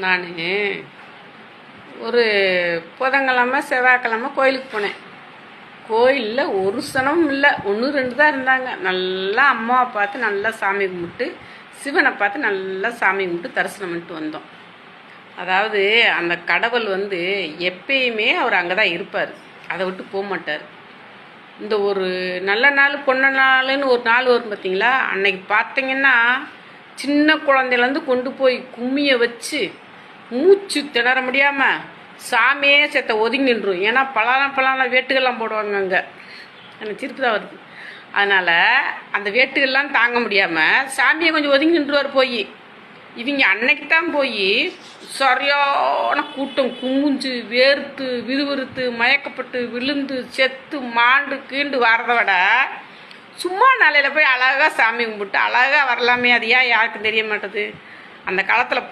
நான் ஒரு புதன்கிழமை செவ்வாய்க்கிழமை கோயிலுக்கு போனேன். கோயிலில் ஒரு சனமும் இல்லை, 1 2 தான் இருந்தாங்க. நல்லா அம்மாவை பார்த்து நல்லா சாமி கும்பிட்டு, சிவனை பார்த்து நல்லா சாமி கும்பிட்டு தரிசனம் பண்ணிட்டு வந்தோம். அதாவது அந்த கடவுள் எப்பயுமே அவர் அங்கே தான் இருப்பார், அதை விட்டு போக மாட்டார். இந்த ஒரு நல்ல நாள் பொண்ண நாள்னு ஒரு நாள் வரும் பார்த்தீங்களா, அன்னைக்கு பார்த்தீங்கன்னா சின்ன குழந்தையிலேருந்து கொண்டு போய் கும்மியை வச்சு மூச்சு திணற முடியாமல் சாமியே சேர்த்த ஒதுங்கி நின்றும். ஏன்னா பலான வேட்டுகள்லாம் போடுவாங்க அங்கே, எனக்கு சிரிப்பு தான் வருது. அதனால் அந்த வேட்டுகள்லாம் தாங்க முடியாமல் சாமியை கொஞ்சம் ஒதுங்கி நின்றுவார் போய். இவங்க அன்னைக்கு தான் போய் சரியான கூட்டம் குமிஞ்சு வேர்த்து விறுவிறுத்து மயக்கப்பட்டு விழுந்து செத்து மாண்டு கீண்டு வரதை விட சும்மா நாளையில் போய் அழகாக சாமி கும்பிட்டு அழகாக வரலாமே. அது ஏன் யாருக்கும் தெரிய மாட்டேது? அந்த காலத்தில்